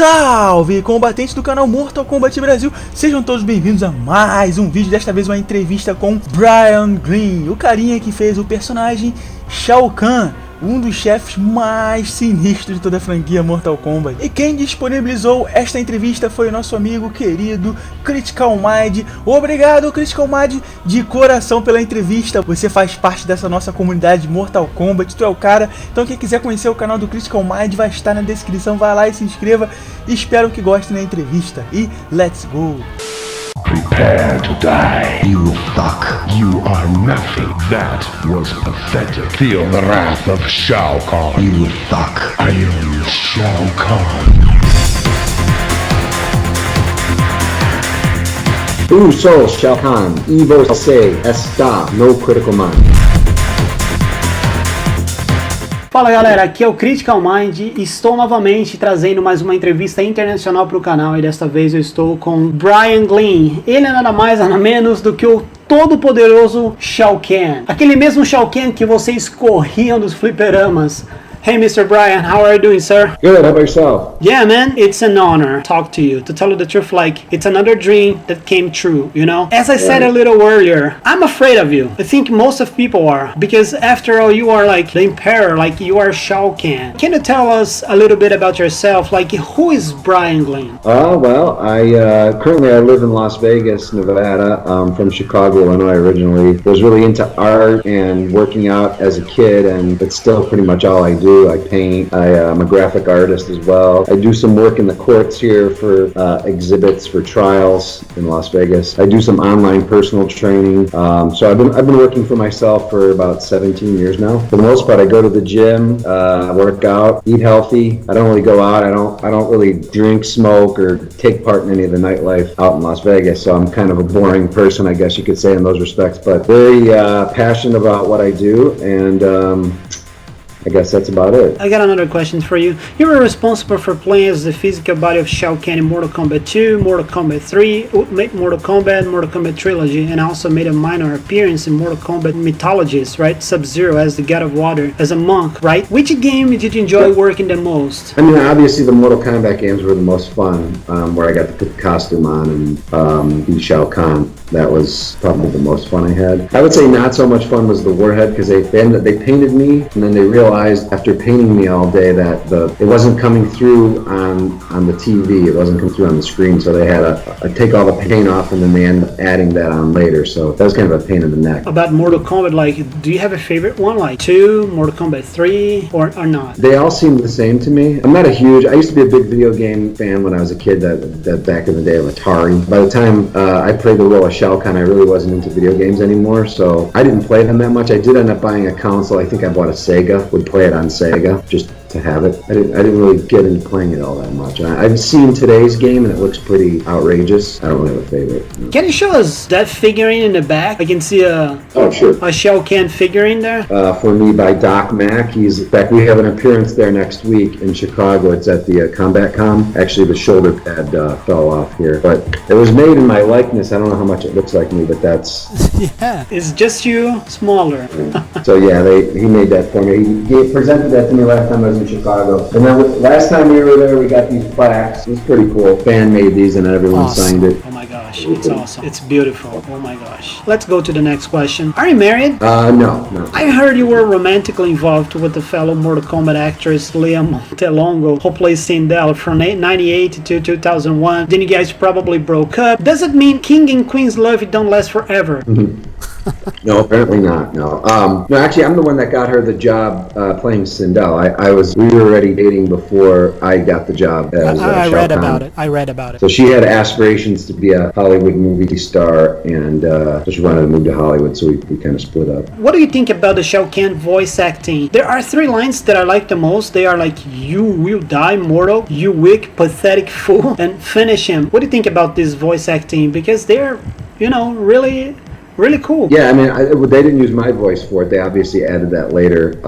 Salve, combatentes do canal Mortal Kombat Brasil, sejam todos bem-vindos a mais um vídeo, desta vez uma entrevista com Brian Grynn, o carinha que fez o personagem Shao, um dos chefes mais sinistros de toda a franquia Mortal Kombat. E quem disponibilizou esta entrevista foi o nosso amigo querido Kryticalmind. Obrigado, Kryticalmind, de coração pela entrevista. Você faz parte dessa nossa comunidade Mortal Kombat, tu é o cara. Então quem quiser conhecer o canal do Kryticalmind vai estar na descrição, vai lá e se inscreva. Espero que gostem da entrevista e let's go! Prepare to die. You thought you are nothing. That was pathetic. Feel the wrath of Shao Kahn. You thought I am Shao Kahn. Eu sou Shao Kahn e você está no Kryticalmind. Fala galera, aqui é o Kryticalmind e estou novamente trazendo mais uma entrevista internacional para o canal e desta vez eu estou com Brian Grynn. Ele é nada mais nada menos do que o todo-poderoso Shao Kahn. Aquele mesmo Shao Kahn que vocês corriam dos fliperamas. Hey Mr. Brian, how are you doing, sir? Good, how about yourself? Yeah man, it's an honor to talk to you, to tell you the truth, like, it's another dream that came true, you know? As I said a little earlier, I'm afraid of you. I think most of people are, because after all, you are like the emperor, like you are Shao Kahn. Can you tell us a little bit about yourself, like who is Brian Grynn? Well, I currently live in Las Vegas, Nevada. From Chicago, Illinois originally. Was really into art and working out as a kid, and it's still pretty much all I do. I paint. I'm a graphic artist as well. I do some work in the courts here for exhibits, for trials in Las Vegas. I do some online personal training. So I've been working for myself for about 17 years now. For the most part, I go to the gym, work out, eat healthy. I don't really go out. I don't really drink, smoke, or take part in any of the nightlife out in Las Vegas. So I'm kind of a boring person, I guess you could say, in those respects. But very passionate about what I do, and I guess that's about it. I got another question for you. You were responsible for playing as the physical body of Shao Kahn in Mortal Kombat 2, Mortal Kombat 3, Ultimate Mortal Kombat Trilogy, and also made a minor appearance in Mortal Kombat Mythologies, right? Sub-Zero as the God of Water, as a monk, right? Which game did you enjoy working the most? I mean, obviously the Mortal Kombat games were the most fun, where I got to put the costume on and be Shao Kahn. That was probably the most fun I had. I would say not so much fun was the Warhead, because they painted me, and then they realized after painting me all day that it wasn't coming through on the TV. It wasn't coming through on the screen, so they had to take all the paint off, and then they ended up adding that on later. So that was kind of a pain in the neck. About Mortal Kombat, like, do you have a favorite one, like 2, Mortal Kombat 3, or not? They all seem the same to me. I'm not a huge. I used to be a big video game fan when I was a kid. That back in the day of Atari. By the time I played the role of Shao Kahn, I really wasn't into video games anymore, so I didn't play them that much. I did end up buying a console. I think I bought a Sega. Would play it on Sega just to have it. I didn't really get into playing it all that much. I've seen today's game and it looks pretty outrageous. I don't really have a favorite. Can you show us that figurine in the back? I can see a Shao Kahn figurine there. For me by Doc Mack. In fact, we have an appearance there next week in Chicago. It's at the Combat Com. Actually, the shoulder pad fell off here, but it was made in my likeness. I don't know how much it looks like me, but that's yeah, it's just you smaller. So yeah, he made that for me. He presented that to me last time I was in Chicago. And then last time we were there, we got these plaques. It was pretty cool. Fan made these and everyone signed it. Oh my gosh, it's awesome. It's beautiful. Oh my gosh. Let's go to the next question. Are you married? No. I heard you were romantically involved with the fellow Mortal Kombat actress Leah Montelongo, who plays Sindel from 98 to 2001. Then you guys probably broke up. Does it mean king and queen's love don't last forever? No, apparently not. No. No, actually, I'm the one that got her the job playing Sindel. We were already dating before I got the job as I Shao read Kahn. about it. I read about it. So she had aspirations to be a Hollywood movie star, and so she wanted to move to Hollywood, so we kind of split up. What do you think about the Shao Kahn voice acting? There are 3 lines that I like the most. They are like, "You will die, mortal, you weak, pathetic fool," and "Finish him." What do you think about this voice acting? Because they're, really cool. Yeah, I mean, they didn't use my voice for it. They obviously added that later.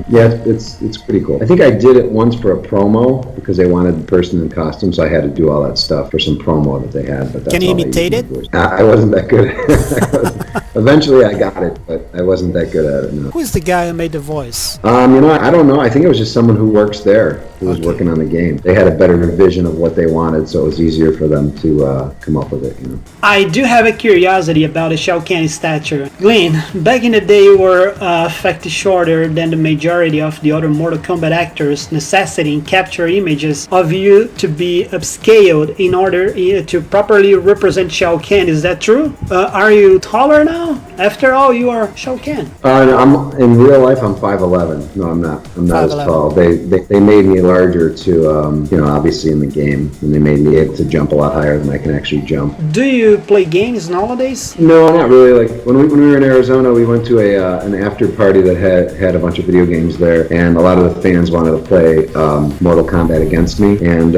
Yeah, it's pretty cool. I think I did it once for a promo because they wanted the person in costume, so I had to do all that stuff for some promo that they had. But that's Can you imitate it? I wasn't that good. Eventually I got it, but I wasn't that good at it, no. Who is the guy who made the voice? I don't know. I think it was just someone who works there, who was working on the game. They had a better vision of what they wanted, so it was easier for them to come up with it, you know. I do have a curiosity about the Shao Kahn stature. Glenn, back in the day you were a fact shorter than the majority of the other Mortal Kombat actors, necessitating capture images of you to be upscaled in order to properly represent Shao Kahn. Is that true? Are you taller now? After all, you are Shao Kahn. I'm in real life. I'm 5'11". No, I'm not. I'm not 5'11". As tall. They made me larger to obviously in the game, and they made me able to jump a lot higher than I can actually jump. Do you play games nowadays? No, not really. Like when we were in Arizona, we went to an after party that had a bunch of video games there, and a lot of the fans wanted to play Mortal Kombat against me, and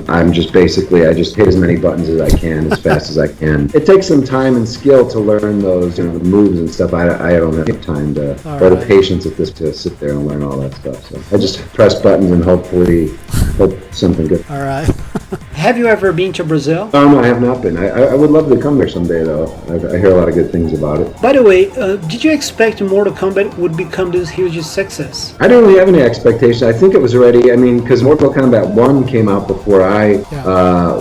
I'm just basically I just hit as many buttons as I can as fast as I can. It takes some time and skill to learn those, the moves and stuff. I don't have time to or the patience at this to sit there and learn all that stuff. So I just press buttons and hope something good. All right. Have you ever been to Brazil? No, I have not been. I would love to come there someday, though. I hear a lot of good things about it. By the way, did you expect Mortal Kombat would become this huge success? I don't really have any expectation. I think it was already, because Mortal Kombat 1 came out before I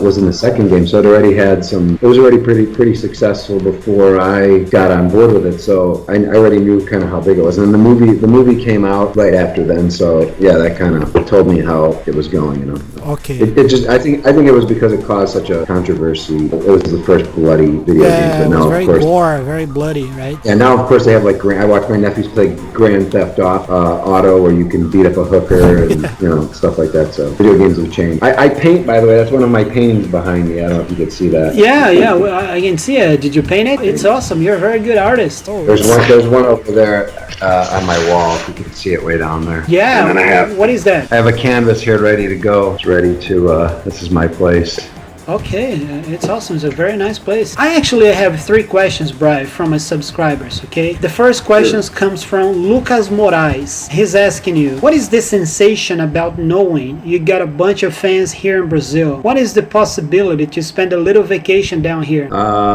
was in the second game, so it was already pretty successful before I got on board with it, so I already knew kind of how big it was. And the movie came out right after then, so yeah, that kind of told me how it was going, Okay. I think it was because it caused such a controversy. It was the first bloody video game, but now, it was very of course, gore, very bloody, right? And now, of course, they have I watch my nephews play Grand Theft Auto, where you can beat up a hooker and stuff like that. So video games have changed. I paint, by the way. That's one of my paintings behind me. I don't know if you can see that. Yeah, well, I can see it. Did you paint it? It's awesome. You're a very good artist. There's one over there on my wall. If you can see it way down there. Yeah. And then what is that? I have a canvas here ready to go. It's ready to. This is my place. Okay, it's awesome. It's a very nice place. I have 3 questions, Brian, from my subscribers, okay? The first question comes from Lucas Moraes. He's asking you, what is the sensation about knowing you got a bunch of fans here in Brazil? What is the possibility to spend a little vacation down here?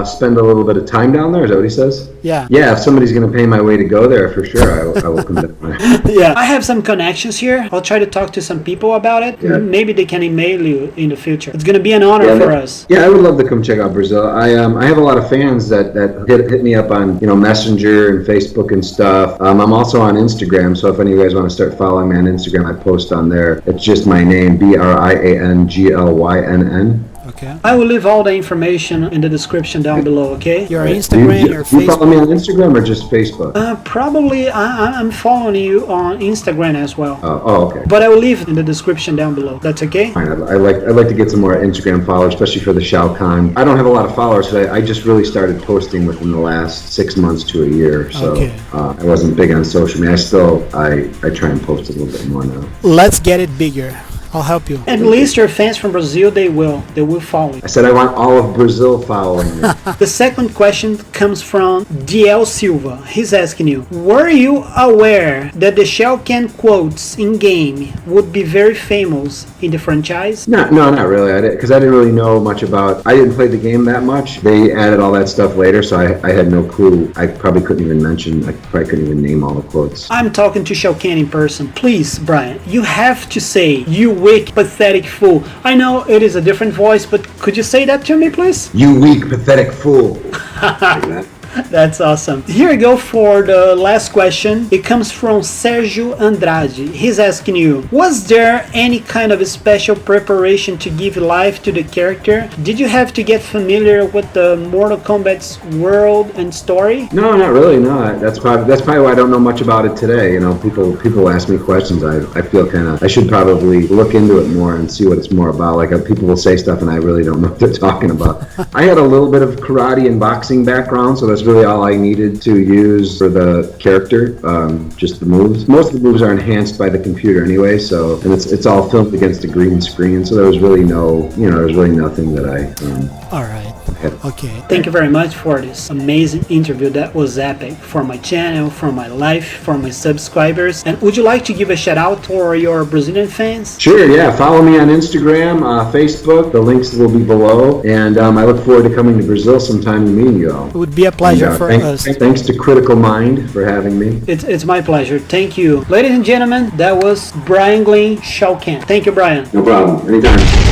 Spend a little bit of time down there, is that what he says? Yeah. Yeah, if somebody's going to pay my way to go there, for sure, I will come down there. Yeah, I have some connections here. I'll try to talk to some people about it. Yeah. Maybe they can email you in the future. It's going to be an honor for us. Yeah, I would love to come check out Brazil. I have a lot of fans that hit me up on Messenger and Facebook and stuff. I'm also on Instagram, so if any of you guys want to start following me on Instagram, I post on there. It's just my name, BrianGlynn. Okay. I will leave all the information in the description down below, okay? Your Instagram, your Facebook. You follow me on Instagram or just Facebook? Probably I'm following you on Instagram as well. Oh, okay. But I will leave it in the description down below. That's okay? Fine. I'd like to get some more Instagram followers, especially for the Shao Kahn. I don't have a lot of followers, so I just really started posting within the last 6 months to a year. So I wasn't big on social media. I try and post a little bit more now. Let's get it bigger. I'll help you. At least your fans from Brazil, they will follow you. I said I want all of Brazil following me. The second question comes from DL Silva. He's asking you, were you aware that the Shao Kahn quotes in game would be very famous in the franchise? No, not really. Because I didn't really know much about. I didn't play the game that much. They added all that stuff later, so I had no clue. I probably couldn't even name all the quotes. I'm talking to Shao Kahn in person. Please, Brian, you have to say, you weak, pathetic fool. I know it is a different voice, but could you say that to me, please? You weak, pathetic fool. That's awesome. Here we go for the last question. It comes from Sergio Andrade. He's asking you, was there any kind of a special preparation to give life to the character? Did you have to get familiar with the Mortal Kombat's world and story? No, not really. No, that's probably why I don't know much about it today. People ask me questions. I feel I should probably look into it more and see what it's more about. Like people will say stuff and I really don't know what they're talking about. I had a little bit of karate and boxing background, so that's really all I needed to use for the character, just the moves. Most of the moves are enhanced by the computer anyway, and it's all filmed against a green screen, so there was really nothing that I... All right. Okay. Thank you very much for this amazing interview. That was epic for my channel, for my life, for my subscribers. And would you like to give a shout out for your Brazilian fans? Sure, yeah. Follow me on Instagram, Facebook. The links will be below. And I look forward to coming to Brazil sometime and meeting you all. It would be a pleasure. pleasure for us. Thanks to Kryticalmind for having me. It's my pleasure. Thank you. Ladies and gentlemen, that was Brian Grynn, Shao Kahn. Thank you, Brian. No problem. Anytime.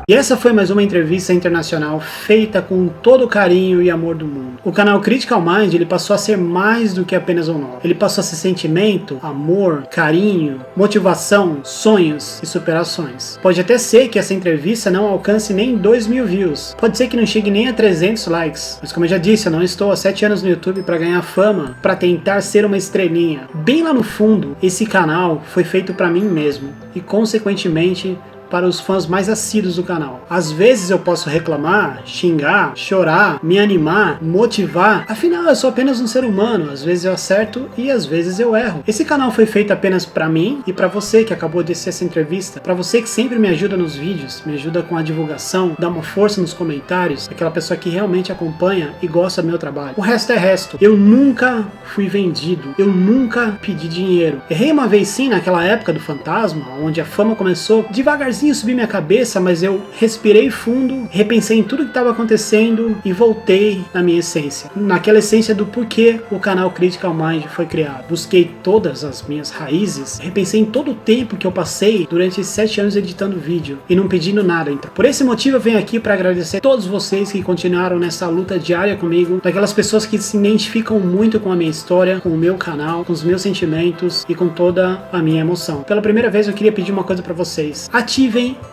E essa foi mais uma entrevista internacional feita com todo o carinho e amor do mundo. O canal Kryticalmind, ele passou a ser mais do que apenas um nome. Ele passou a ser sentimento, amor, carinho, motivação, sonhos e superações. Pode até ser que essa entrevista não alcance nem 2.000 views. Pode ser que não chegue nem a 300 likes. Mas como eu já disse, eu não estou há 7 anos no YouTube para ganhar fama, para tentar ser uma estrelinha. Bem lá no fundo, esse canal foi feito para mim mesmo. E consequentemente, para os fãs mais assíduos do canal. Às vezes eu posso reclamar, xingar, chorar, me animar, motivar. Afinal, eu sou apenas um ser humano. Às vezes eu acerto e às vezes eu erro. Esse canal foi feito apenas para mim e para você que acabou de assistir essa entrevista. Para você que sempre me ajuda nos vídeos, me ajuda com a divulgação, dá uma força nos comentários. Aquela pessoa que realmente acompanha e gosta do meu trabalho. O resto é resto. Eu nunca fui vendido. Eu nunca pedi dinheiro. Errei uma vez sim naquela época do fantasma, onde a fama começou devagarzinho subir minha cabeça, mas eu respirei fundo, repensei em tudo que estava acontecendo e voltei na minha essência, naquela essência do porquê o canal Kryticalmind foi criado. Busquei todas as minhas raízes, repensei em todo o tempo que eu passei durante esses 7 anos editando vídeo e não pedindo nada. Então, por esse motivo eu venho aqui para agradecer a todos vocês que continuaram nessa luta diária comigo, daquelas pessoas que se identificam muito com a minha história, com o meu canal, com os meus sentimentos e com toda a minha emoção. Pela primeira vez eu queria pedir uma coisa para vocês: ativem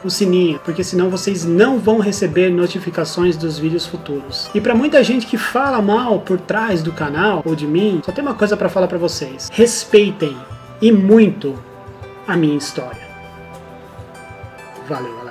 o sininho, porque senão vocês não vão receber notificações dos vídeos futuros. E para muita gente que fala mal por trás do canal ou de mim, só tem uma coisa para falar para vocês: respeitem e muito a minha história. Valeu.